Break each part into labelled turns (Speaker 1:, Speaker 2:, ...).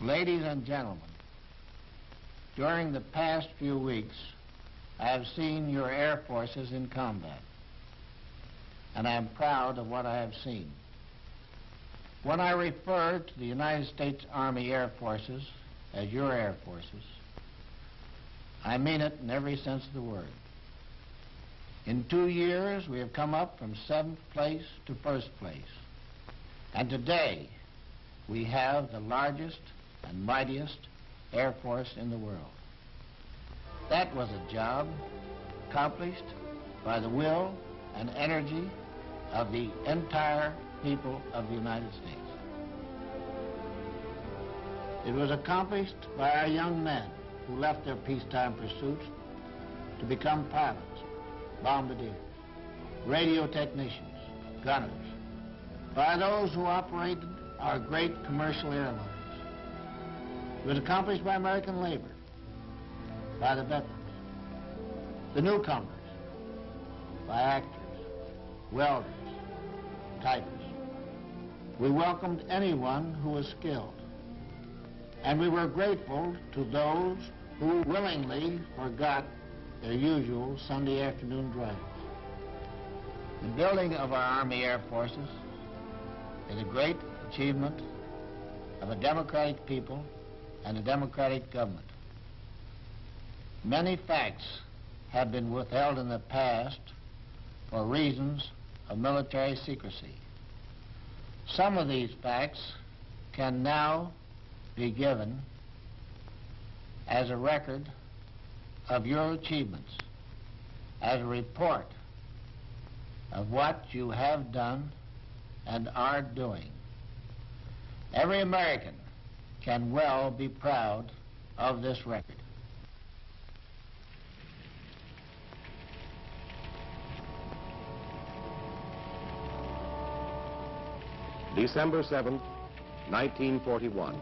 Speaker 1: Ladies and gentlemen, during the past few weeks, I have seen your air forces in combat, and I am proud of what I have seen. When I refer to the United States Army Air Forces as your air forces, I mean it in every sense of the word. In 2 years, we have come up from 7th place to 1st place. And today, we have the largest and mightiest air force in the world. That was a job accomplished by the will and energy of the entire people of the United States. It was accomplished by our young men who left their peacetime pursuits to become pilots, bombardiers, radio technicians, gunners, by those who operated our great commercial airlines. It was accomplished by American labor, by the veterans, the newcomers, by actors, welders, typists. We welcomed anyone who was skilled, and we were grateful to those who willingly forgot their usual Sunday afternoon drives. The building of our Army Air Forces is a great achievement of a democratic people and a democratic government. Many facts have been withheld in the past for reasons of military secrecy. Some of these facts can now be given as a record of your achievements, as a report of what you have done and are doing. Every American can well be proud of this record.
Speaker 2: December 7th, 1941.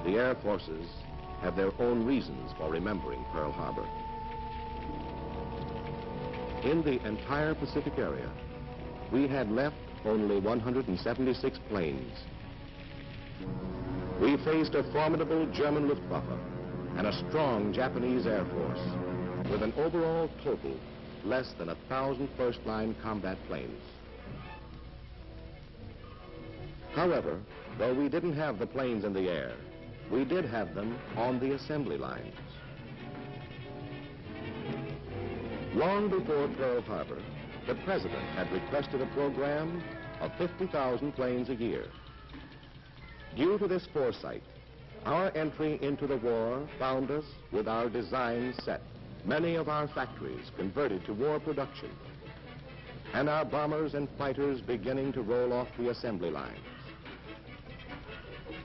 Speaker 2: The Air Forces have their own reasons for remembering Pearl Harbor. In the entire Pacific area, we had left only 176 planes. We faced a formidable German Luftwaffe and a strong Japanese Air Force with an overall total less than 1,000 first-line combat planes. However, though we didn't have the planes in the air, we did have them on the assembly lines. Long before Pearl Harbor, the President had requested a program of 50,000 planes a year. Due to this foresight, our entry into the war found us with our designs set, many of our factories converted to war production, and our bombers and fighters beginning to roll off the assembly lines.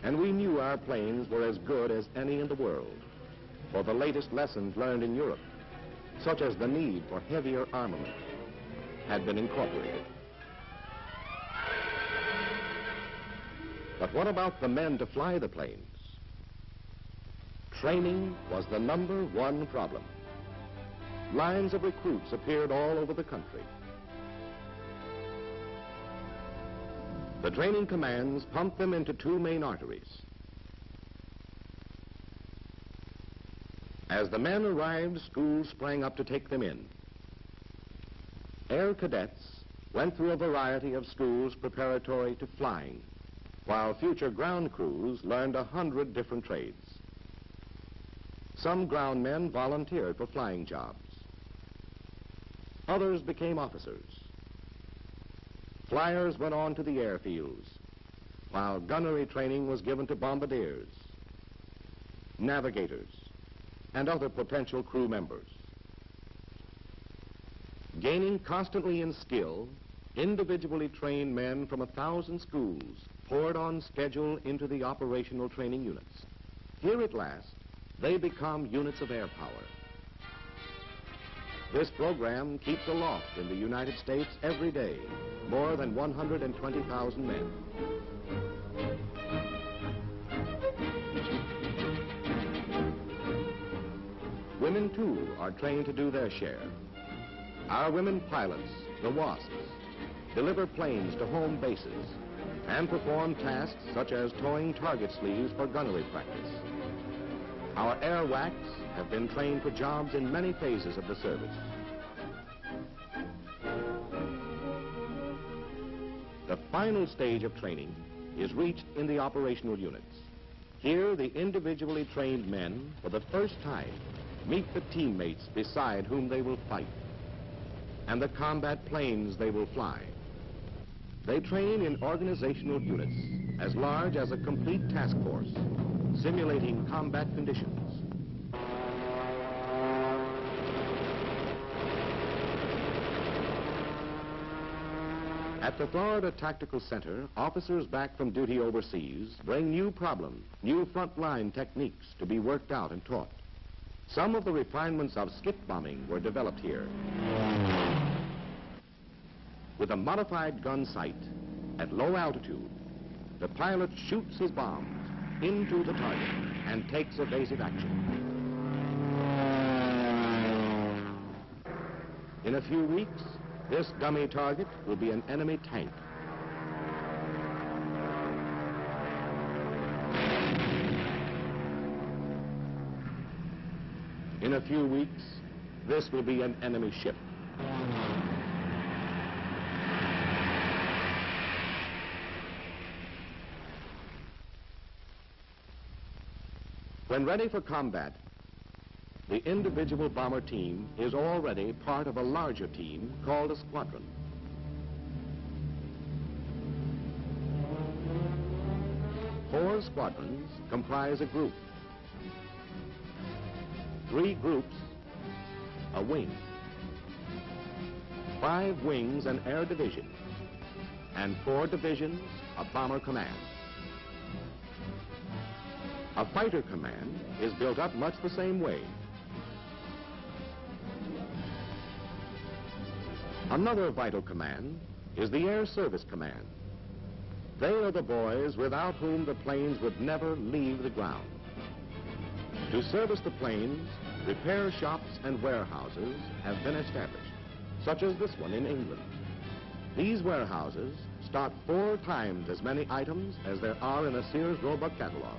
Speaker 2: And we knew our planes were as good as any in the world, for the latest lessons learned in Europe, such as the need for heavier armament, had been incorporated. But what about the men to fly the planes? Training was the #1 problem. Lines of recruits appeared all over the country. The training commands pumped them into 2 main arteries. As the men arrived, schools sprang up to take them in. Air cadets went through a variety of schools preparatory to flying, while future ground crews learned 100 different trades. Some ground men volunteered for flying jobs. Others became officers. Flyers went on to the airfields, while gunnery training was given to bombardiers, navigators, and other potential crew members. Gaining constantly in skill, individually trained men from 1,000 schools poured on schedule into the operational training units. Here at last, they become units of air power. This program keeps aloft in the United States every day more than 120,000 men. Women, too, are trained to do their share. Our women pilots, the WASPs, deliver planes to home bases and perform tasks such as towing target sleeves for gunnery practice. Our air whacks have been trained for jobs in many phases of the service. The final stage of training is reached in the operational units. Here, the individually trained men, for the first time, meet the teammates beside whom they will fight and the combat planes they will fly. They train in organizational units as large as a complete task force, simulating combat conditions. At the Florida Tactical Center, officers back from duty overseas bring new problems, new frontline techniques to be worked out and taught. Some of the refinements of skip bombing were developed here. With a modified gun sight at low altitude, the pilot shoots his bombs into the target and takes evasive action. In a few weeks, this dummy target will be an enemy tank. In a few weeks, this will be an enemy ship. When ready for combat, the individual bomber team is already part of a larger team called a squadron. Four squadrons comprise a group. 3 groups, a wing. 5 wings, an air division, and 4 divisions, a bomber command. A fighter command is built up much the same way. Another vital command is the Air Service Command. They are the boys without whom the planes would never leave the ground. To service the planes, repair shops and warehouses have been established, such as this one in England. These warehouses stock 4 times as many items as there are in a Sears Roebuck catalog.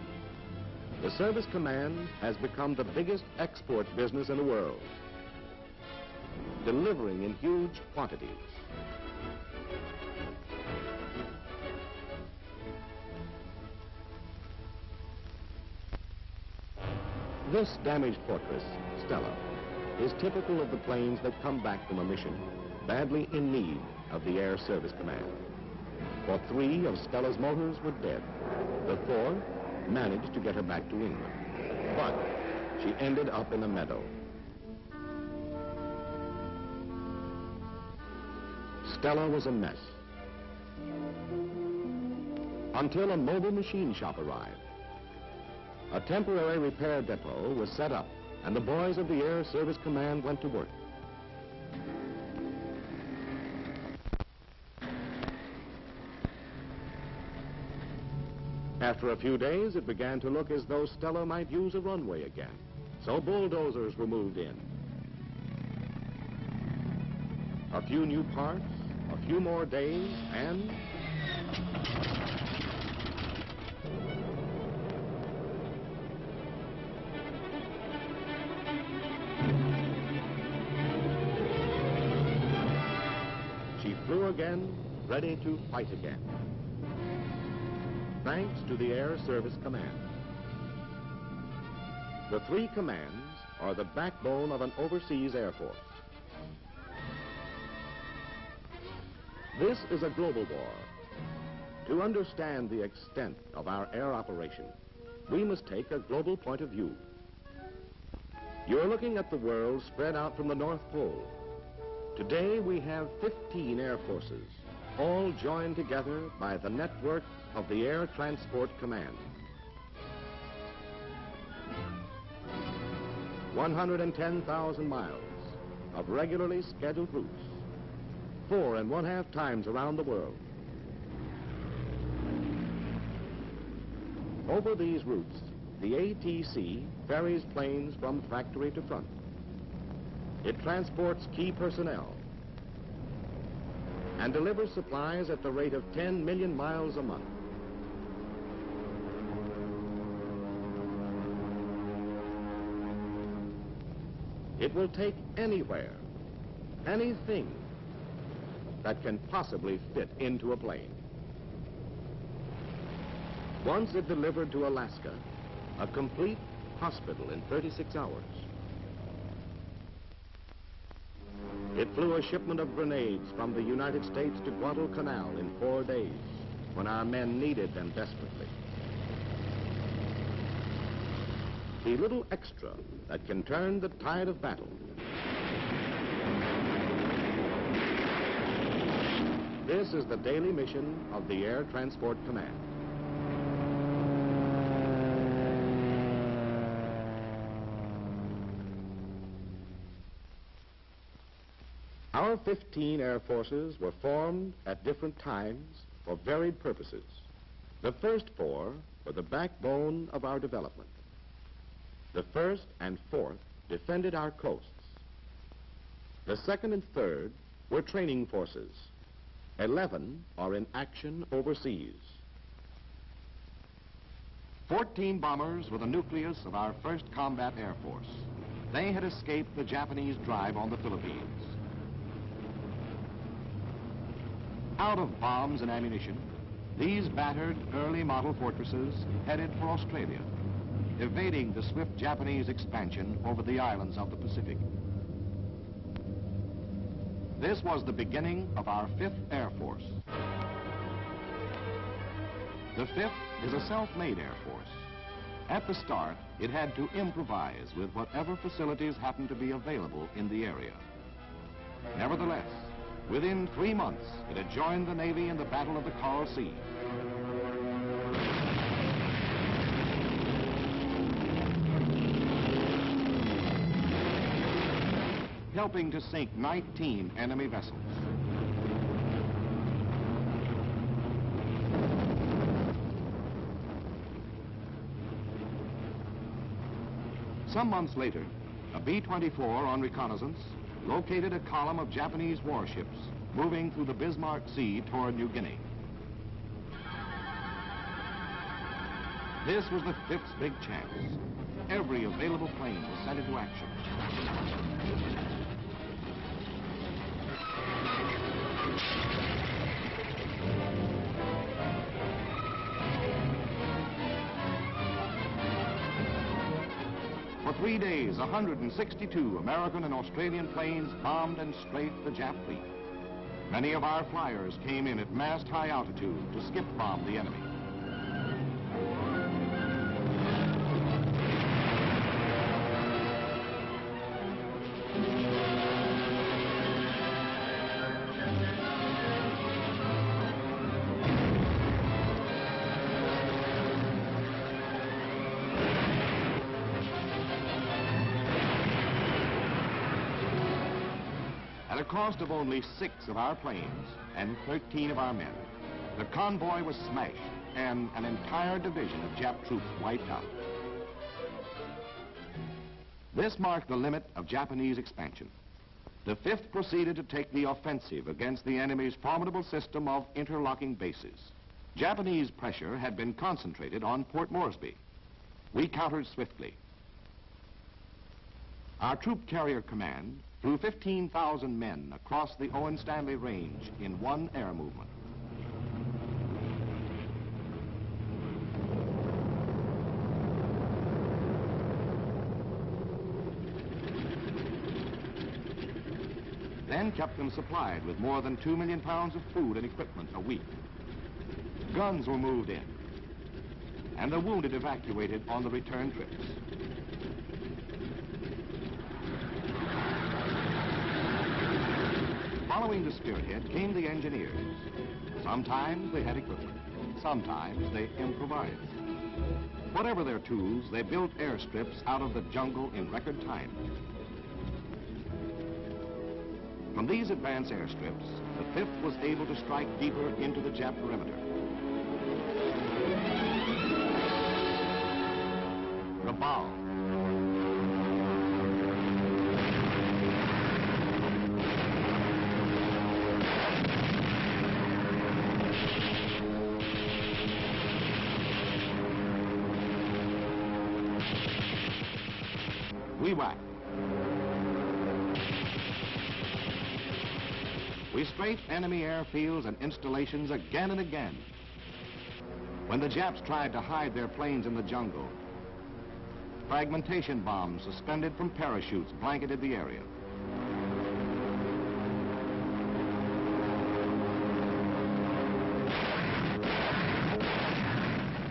Speaker 2: The Service Command has become the biggest export business in the world, delivering in huge quantities. This damaged fortress, Stella, is typical of the planes that come back from a mission badly in need of the Air Service Command. For 3 of Stella's motors were dead. The 4th managed to get her back to England, but she ended up in a meadow. Stella was a mess until a mobile machine shop arrived. A temporary repair depot was set up, and the boys of the Air Service Command went to work. After a few days, it began to look as though Stella might use a runway again, so bulldozers were moved in. A few new parts, a few more days, and she flew again, ready to fight again. Thanks to the Air Service Command. The 3 commands are the backbone of an overseas air force. This is a global war. To understand the extent of our air operation, we must take a global point of view. You're looking at the world spread out from the North Pole. Today we have 15 air forces, all joined together by the network of the Air Transport Command. 110,000 miles of regularly scheduled routes, 4.5 times around the world. Over these routes, the ATC ferries planes from factory to front. It transports key personnel and delivers supplies at the rate of 10 million miles a month. It will take anywhere, anything that can possibly fit into a plane. Once it delivered to Alaska, a complete hospital in 36 hours. It flew a shipment of grenades from the United States to Guadalcanal in 4 days, when our men needed them desperately. The little extra that can turn the tide of battle. This is the daily mission of the Air Transport Command. Our 15 Air Forces were formed at different times for varied purposes. The first 4 were the backbone of our development. The 1st and 4th defended our coasts. The 2nd and 3rd were training forces. 11 are in action overseas. 14 bombers were the nucleus of our 1st Combat Air Force. They had escaped the Japanese drive on the Philippines. Out of bombs and ammunition, these battered early model fortresses headed for Australia, evading the swift Japanese expansion over the islands of the Pacific. This was the beginning of our 5th Air Force. The 5th is a self-made Air Force. At the start, it had to improvise with whatever facilities happened to be available in the area. Nevertheless, within 3 months, it had joined the Navy in the Battle of the Coral Sea. Helping to sink 19 enemy vessels. Some months later, a B-24 on reconnaissance located a column of Japanese warships moving through the Bismarck Sea toward New Guinea. This was the 5th's big chance. Every available plane was sent into action. For 3 days, 162 American and Australian planes bombed and strafed the Jap fleet. Many of our flyers came in at mast-high altitude to skip bomb the enemy. At a cost of only 6 of our planes and 13 of our men, the convoy was smashed and an entire division of Jap troops wiped out. This marked the limit of Japanese expansion. The 5th proceeded to take the offensive against the enemy's formidable system of interlocking bases. Japanese pressure had been concentrated on Port Moresby. We countered swiftly. Our troop carrier command flew 15,000 men across the Owen Stanley Range in one air movement. Then kept them supplied with more than 2 million pounds of food and equipment a week. Guns were moved in, and the wounded evacuated on the return trips. Following the spearhead came the engineers. Sometimes they had equipment, sometimes they improvised. Whatever their tools, they built airstrips out of the jungle in record time. From these advanced airstrips, the 5th was able to strike deeper into the Jap perimeter. Rabaul. WWII. We strafed enemy airfields and installations again and again. When the Japs tried to hide their planes in the jungle, fragmentation bombs suspended from parachutes blanketed the area.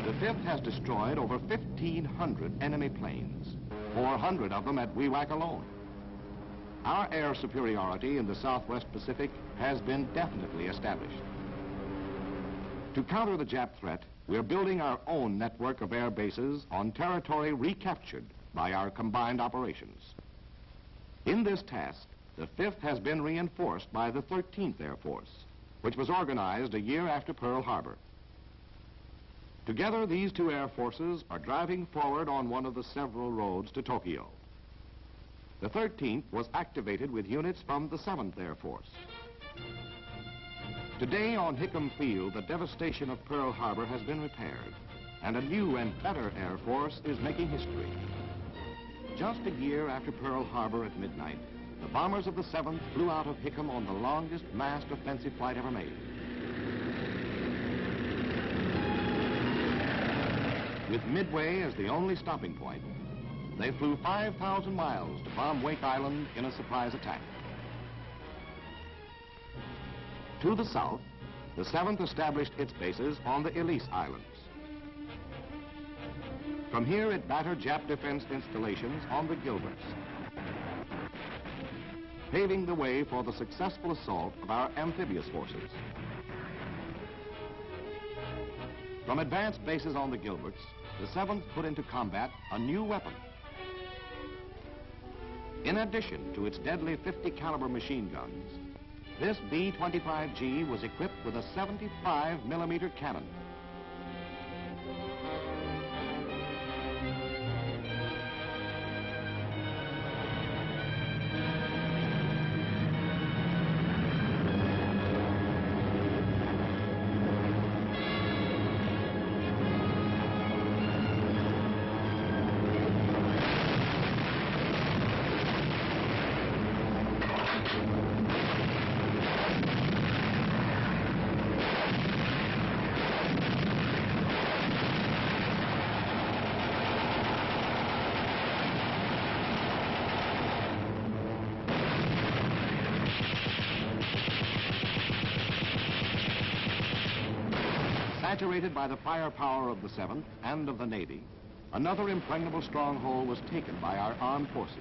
Speaker 2: The 5th has destroyed over 1,500 enemy planes, 400 of them at WWII alone. Our air superiority in the Southwest Pacific has been definitely established. To counter the Jap threat, we're building our own network of air bases on territory recaptured by our combined operations. In this task, the 5th has been reinforced by the 13th Air Force, which was organized a year after Pearl Harbor. Together, these two air forces are driving forward on one of the several roads to Tokyo. The 13th was activated with units from the 7th Air Force. Today on Hickam Field, the devastation of Pearl Harbor has been repaired, and a new and better Air Force is making history. Just a year after Pearl Harbor at midnight, the bombers of the 7th flew out of Hickam on the longest massed offensive flight ever made. With Midway as the only stopping point, they flew 5,000 miles to bomb Wake Island in a surprise attack. To the south, the 7th established its bases on the Ellice Islands. From here, it battered Jap defense installations on the Gilberts, paving the way for the successful assault of our amphibious forces. From advanced bases on the Gilberts, the 7th put into combat a new weapon. In addition to its deadly 50 caliber machine guns, this B-25G was equipped with a 75mm cannon. Saturated by the firepower of the 7th and of the Navy, another impregnable stronghold was taken by our armed forces.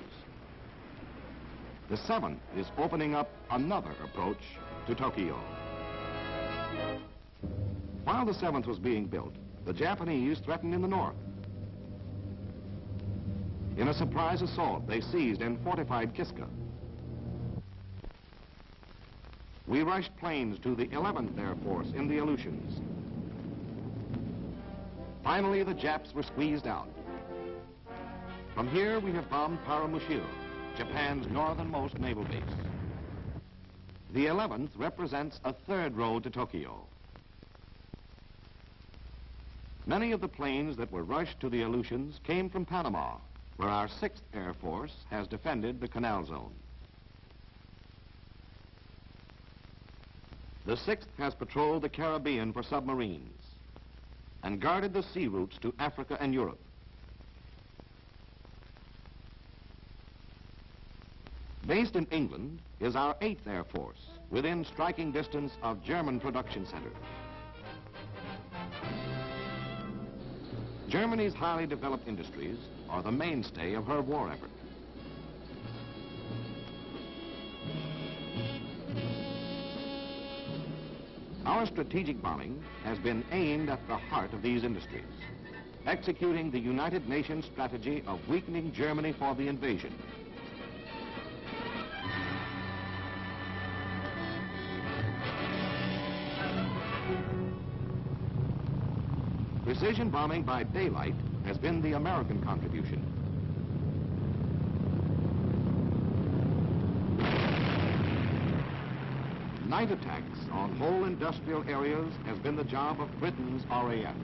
Speaker 2: The 7th is opening up another approach to Tokyo. While the 7th was being built, the Japanese threatened in the north. In a surprise assault, they seized and fortified Kiska. We rushed planes to the 11th Air Force in the Aleutians. Finally, the Japs were squeezed out. From here, we have bombed Paramushiro, Japan's northernmost naval base. The 11th represents a third road to Tokyo. Many of the planes that were rushed to the Aleutians came from Panama, where our 6th Air Force has defended the Canal Zone. The 6th has patrolled the Caribbean for submarines and guarded the sea routes to Africa and Europe. Based in England is our 8th Air Force, within striking distance of German production centers. Germany's highly developed industries are the mainstay of her war effort. Our strategic bombing has been aimed at the heart of these industries, executing the United Nations strategy of weakening Germany for the invasion. Precision bombing by daylight has been the American contribution. Night attacks on whole industrial areas has been the job of Britain's RAF.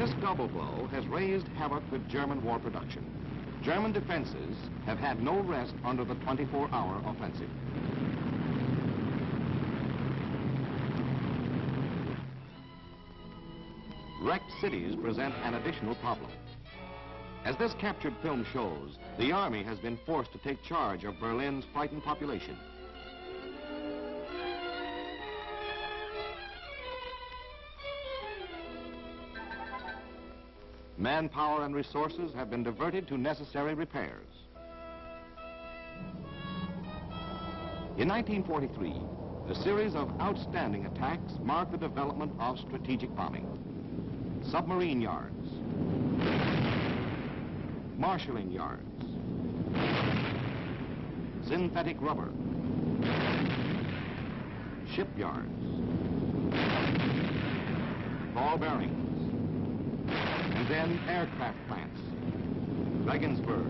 Speaker 2: This double blow has raised havoc with German war production. German defenses have had no rest under the 24-hour offensive. Wrecked cities present an additional problem. As this captured film shows, the Army has been forced to take charge of Berlin's frightened population. Manpower and resources have been diverted to necessary repairs. In 1943, a series of outstanding attacks marked the development of strategic bombing. Submarine yards, marshalling yards, synthetic rubber, shipyards, ball bearings, and then aircraft plants. Regensburg,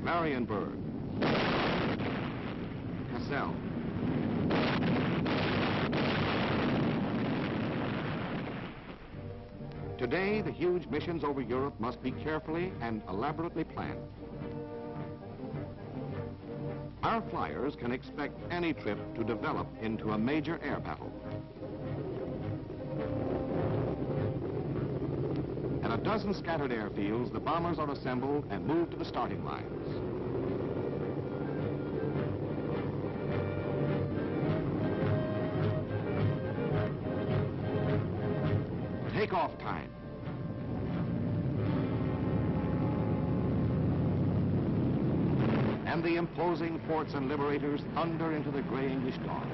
Speaker 2: Marienburg, Kassel. Today, the huge missions over Europe must be carefully and elaborately planned. Our flyers can expect any trip to develop into a major air battle. At a dozen scattered airfields, the bombers are assembled and moved to the starting lines. Takeoff time. And the imposing forts and liberators thunder into the gray English dawn.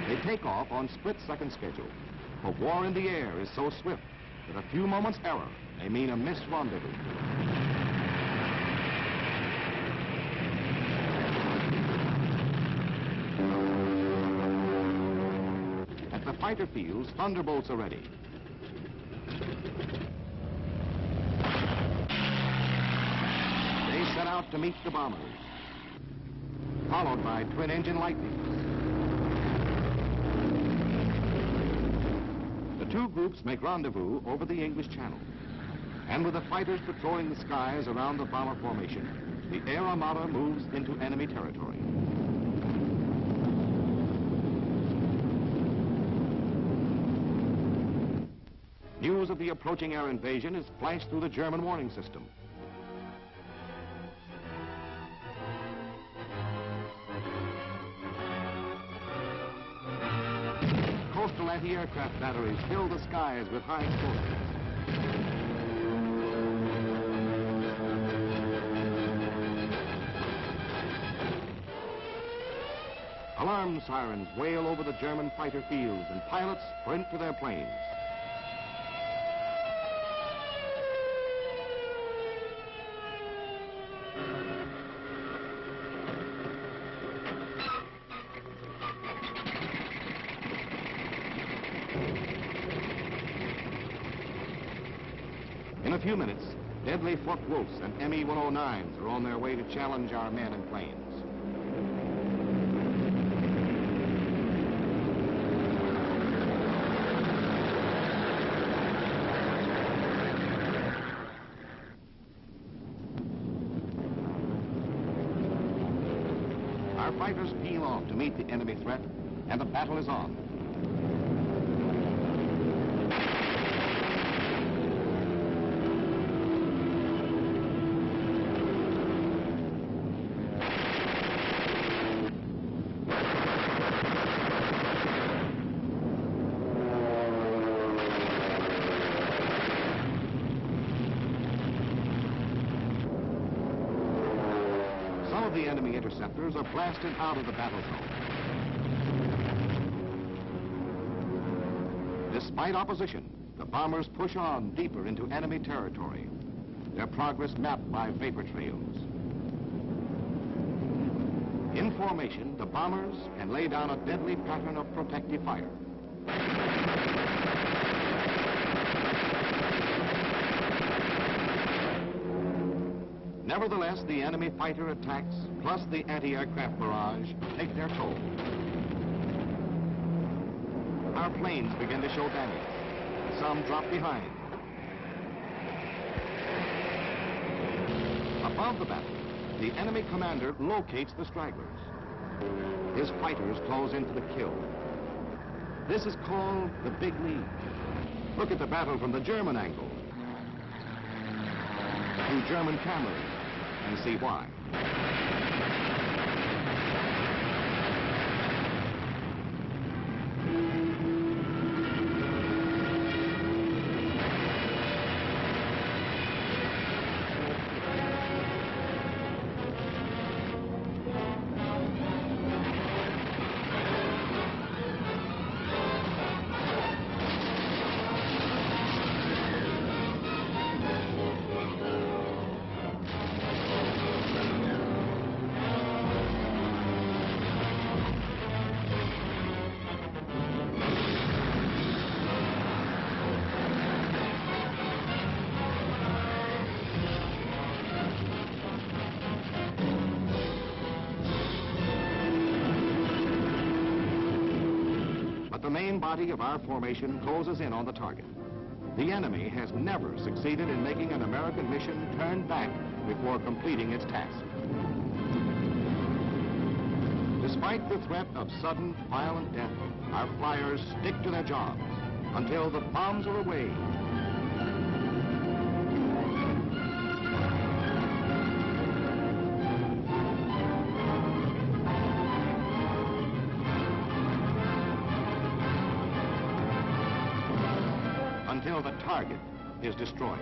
Speaker 2: They take off on split-second schedule. But war in the air is so swift that a few moments' error may mean a missed rendezvous. At the fighter fields, thunderbolts are ready. They set out to meet the bombers, followed by twin-engine lightnings. The two groups make rendezvous over the English Channel. And with the fighters patrolling the skies around the bomber formation, the Air Armada moves into enemy territory. News of the approaching air invasion is flashed through the German warning system. Coastal anti-aircraft batteries fill the skies with high explosives. Alarm sirens wail over the German fighter fields and pilots sprint to their planes. In a few minutes, deadly Focke-Wulfs and Me-109s are on their way to challenge our men and planes. Our fighters peel off to meet the enemy threat, and the battle is on. Some of the enemy interceptors are blasted out of the battle zone. Despite opposition, the bombers push on deeper into enemy territory, their progress mapped by vapor trails. In formation, the bombers can lay down a deadly pattern of protective fire. Nevertheless, the enemy fighter attacks, plus the anti-aircraft barrage, take their toll. Our planes begin to show damage. Some drop behind. Above the battle, the enemy commander locates the stragglers. His fighters close into the kill. This is called the big lead. Look at the battle from the German angle. Through German cameras, and see why. The main body of our formation closes in on the target. The enemy has never succeeded in making an American mission turn back before completing its task. Despite the threat of sudden, violent death, our flyers stick to their jobs until the bombs are away. Until the target is destroyed.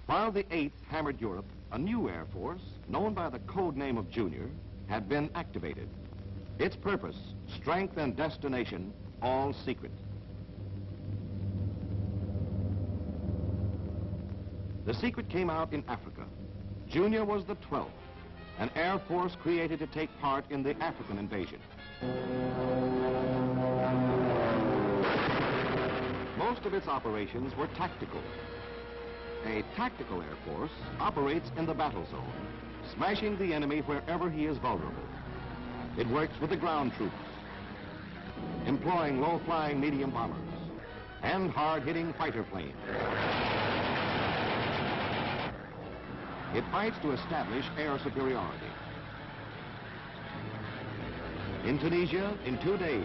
Speaker 2: While the 8th hammered Europe, a new Air Force, known by the code name of Junior, had been activated. Its purpose, strength and destination, all secret. The secret came out in Africa. Junior was the 12th, an Air Force created to take part in the African invasion. Most of its operations were tactical. A tactical Air Force operates in the battle zone, smashing the enemy wherever he is vulnerable. It works with the ground troops, employing low-flying medium bombers and hard-hitting fighter planes. It fights to establish air superiority. In Tunisia, in 2 days,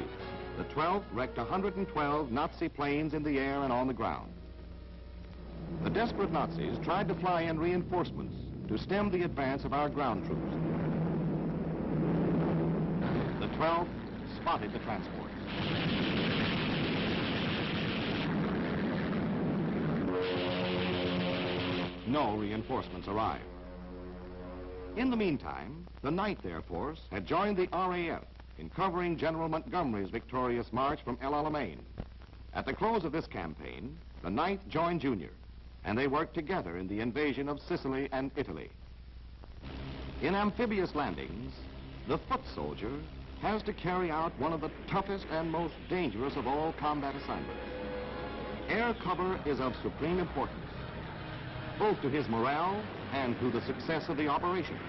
Speaker 2: the 12th wrecked 112 Nazi planes in the air and on the ground. The desperate Nazis tried to fly in reinforcements to stem the advance of our ground troops. The 12th spotted the transports. No reinforcements arrived. In the meantime, the 9th Air Force had joined the RAF in covering General Montgomery's victorious march from El Alamein. At the close of this campaign, the 9th joined Junior, and they worked together in the invasion of Sicily and Italy. In amphibious landings, the foot soldier has to carry out one of the toughest and most dangerous of all combat assignments. Air cover is of supreme importance, both to his morale and to the success of the operation.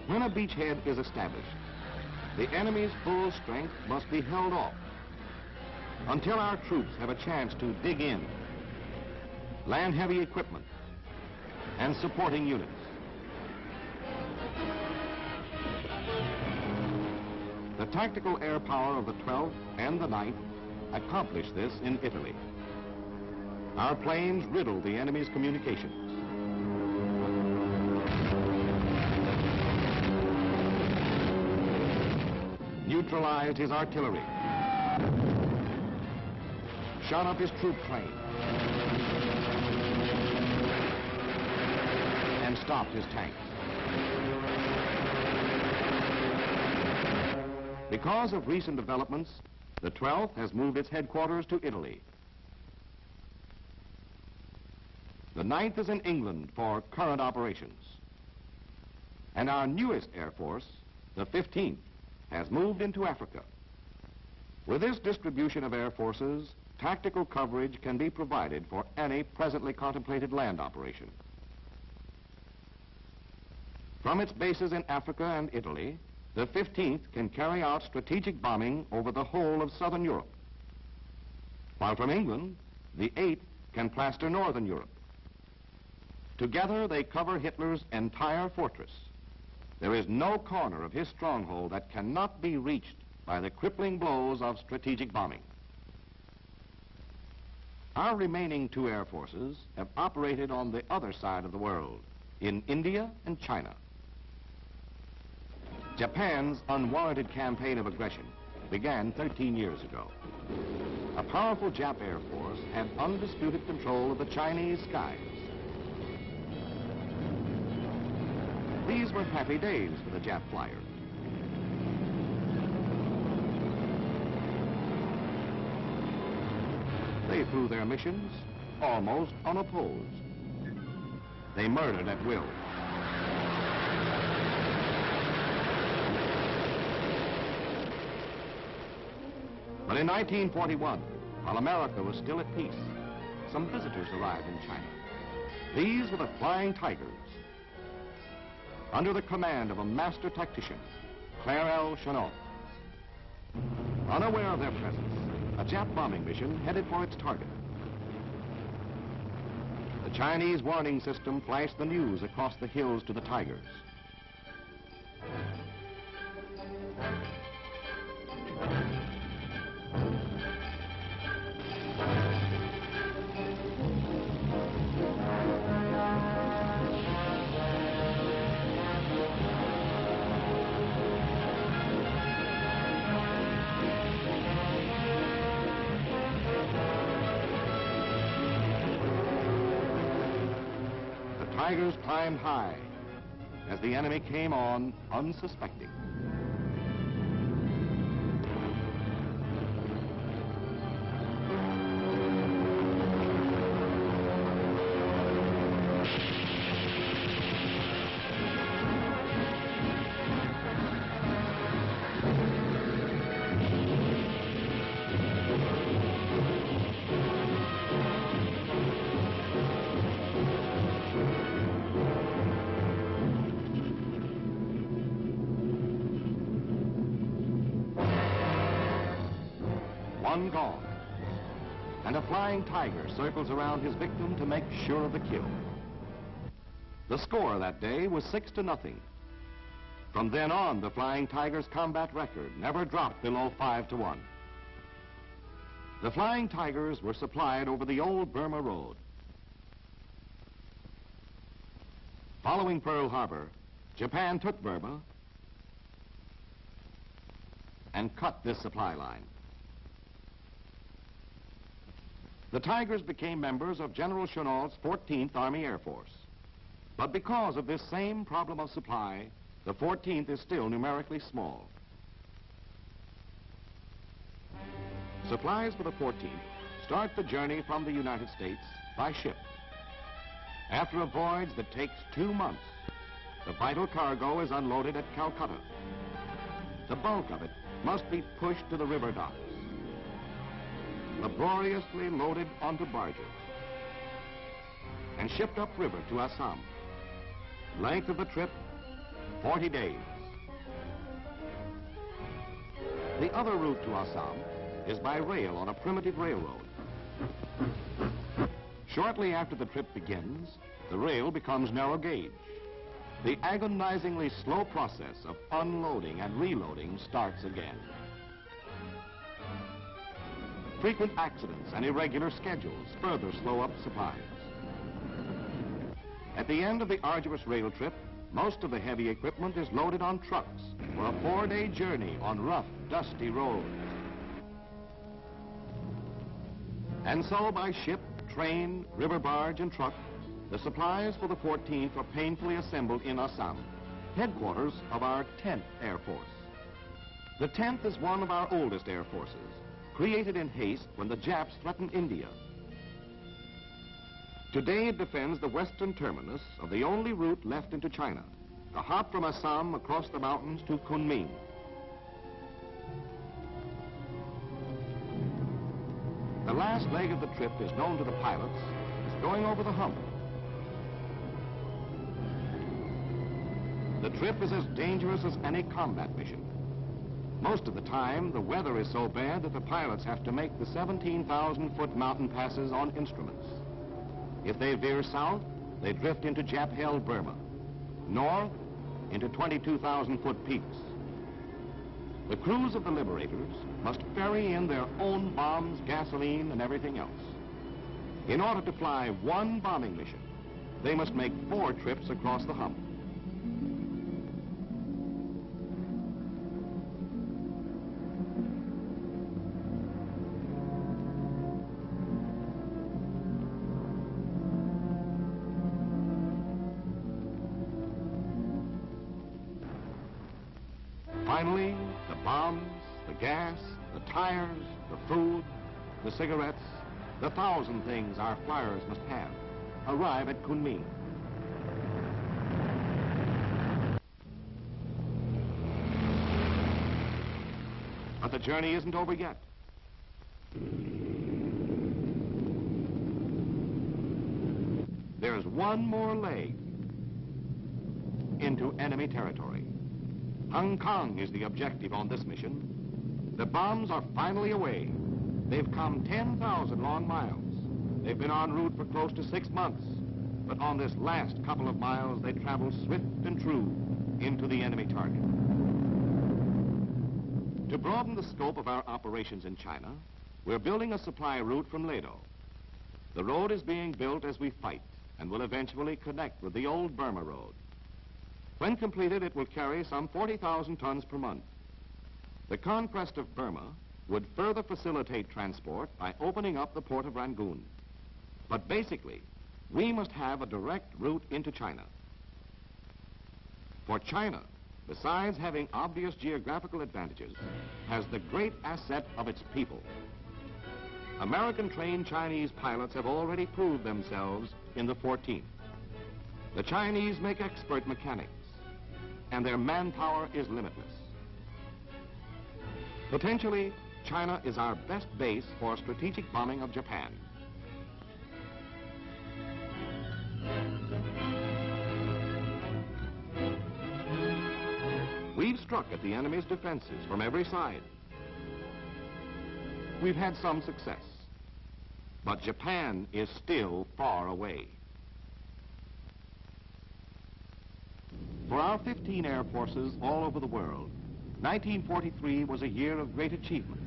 Speaker 2: When a beachhead is established, the enemy's full strength must be held off until our troops have a chance to dig in, land heavy equipment, and supporting units. The tactical air power of the 12th and the 9th accomplished this in Italy. Our planes riddled the enemy's communications. Neutralized his artillery, shot up his troop train, and stopped his tanks. Because of recent developments, the 12th has moved its headquarters to Italy. The 9th is in England for current operations. And our newest Air Force, the 15th, has moved into Africa. With this distribution of air forces, tactical coverage can be provided for any presently contemplated land operation. From its bases in Africa and Italy, the 15th can carry out strategic bombing over the whole of southern Europe. While from England, the 8th can plaster northern Europe. Together, they cover Hitler's entire fortress. There is no corner of his stronghold that cannot be reached by the crippling blows of strategic bombing. Our remaining 2 air forces have operated on the other side of the world, in India and China. Japan's unwarranted campaign of aggression began 13 years ago. A powerful Jap Air Force had undisputed control of the Chinese skies. These were happy days for the Jap flyers. They flew their missions almost unopposed. They murdered at will. But in 1941, while America was still at peace, some visitors arrived in China. These were the Flying Tigers, under the command of a master tactician, Claire L. Chennault. Unaware of their presence, a Jap bombing mission headed for its target. The Chinese warning system flashed the news across the hills to the Tigers. Tigers climbed high as the enemy came on unsuspecting. One gone, and a Flying Tiger circles around his victim to make sure of the kill. The score that day was 6-0. From then on, the Flying Tiger's combat record never dropped below 5-1. The Flying Tigers were supplied over the old Burma Road. Following Pearl Harbor, Japan took Burma and cut this supply line. The Tigers became members of General Chennault's 14th Army Air Force. But because of this same problem of supply, the 14th is still numerically small. Supplies for the 14th start the journey from the United States by ship. After a voyage that takes 2 months, the vital cargo is unloaded at Calcutta. The bulk of it must be pushed to the river docks, laboriously loaded onto barges, and shipped upriver to Assam. Length of the trip, 40 days. The other route to Assam is by rail on a primitive railroad. Shortly after the trip begins, the rail becomes narrow gauge. The agonizingly slow process of unloading and reloading starts again. Frequent accidents and irregular schedules further slow up supplies. At the end of the arduous rail trip, most of the heavy equipment is loaded on trucks for a 4-day journey on rough, dusty roads. And so by ship, train, river barge, and truck, the supplies for the 14th are painfully assembled in Assam, headquarters of our 10th Air Force. The 10th is one of our oldest air forces, created in haste when the Japs threatened India. Today it defends the western terminus of the only route left into China, the hop from Assam across the mountains to Kunming. The last leg of the trip is known to the pilots as going over the hump. The trip is as dangerous as any combat mission. Most of the time, the weather is so bad that the pilots have to make the 17,000-foot mountain passes on instruments. If they veer south, they drift into Jap-held Burma. North, into 22,000-foot peaks. The crews of the Liberators must ferry in their own bombs, gasoline, and everything else. In order to fly one bombing mission, they must make 4 trips across the hump. Finally, the bombs, the gas, the tires, the food, the cigarettes, the 1,000 things our flyers must have, arrive at Kunming. But the journey isn't over yet. There's one more leg into enemy territory. Hong Kong is the objective on this mission. The bombs are finally away. They've come 10,000 long miles. They've been en route for close to 6 months. But on this last couple of miles, they travel swift and true into the enemy target. To broaden the scope of our operations in China, we're building a supply route from Ledo. The road is being built as we fight and will eventually connect with the old Burma Road. When completed, it will carry some 40,000 tons per month. The conquest of Burma would further facilitate transport by opening up the port of Rangoon. But basically, we must have a direct route into China. For China, besides having obvious geographical advantages, has the great asset of its people. American-trained Chinese pilots have already proved themselves in the 14th. The Chinese make expert mechanics, and their manpower is limitless. Potentially, China is our best base for strategic bombing of Japan. We've struck at the enemy's defenses from every side. We've had some success, but Japan is still far away. For our 15 air forces all over the world, 1943 was a year of great achievement.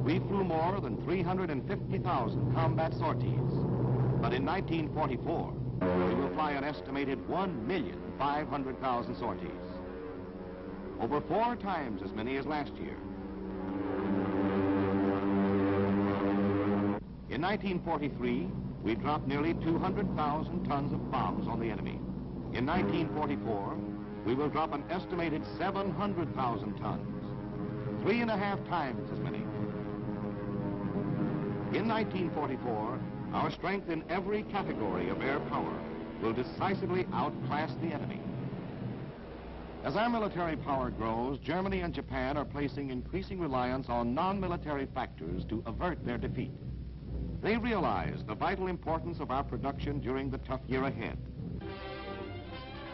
Speaker 2: We flew more than 350,000 combat sorties, but in 1944, we will fly an estimated 1,500,000 sorties. Over 4 times as many as last year. In 1943, we dropped nearly 200,000 tons of bombs on the enemy. In 1944, we will drop an estimated 700,000 tons, 3.5 times as many. In 1944, our strength in every category of air power will decisively outclass the enemy. As our military power grows, Germany and Japan are placing increasing reliance on non-military factors to avert their defeat. They realize the vital importance of our production during the tough year ahead.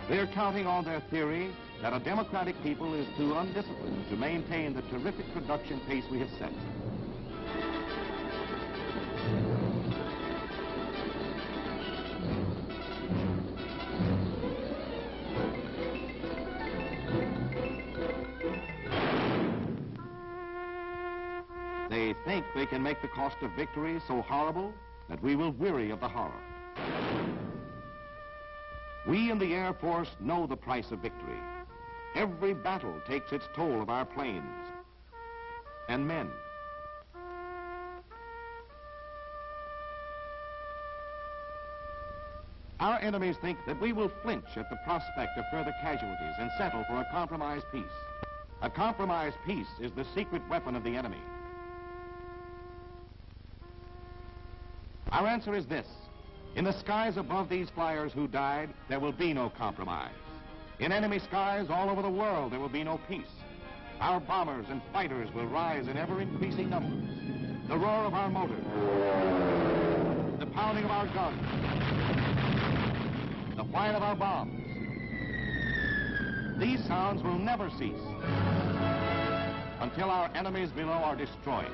Speaker 2: They're counting on their theory that a democratic people is too undisciplined to maintain the terrific production pace we have set. They think they can make the cost of victory so horrible that we will weary of the horror. We in the Air Force know the price of victory. Every battle takes its toll of our planes and men. Our enemies think that we will flinch at the prospect of further casualties and settle for a compromise peace. A compromise peace is the secret weapon of the enemy.
Speaker 3: Our answer is this. In the skies above these flyers who died, there will be no compromise. In enemy skies all over the world, there will be no peace. Our bombers and fighters will rise in ever-increasing numbers. The roar of our motors, the pounding of our guns, the whine of our bombs. These sounds will never cease until our enemies below are destroyed.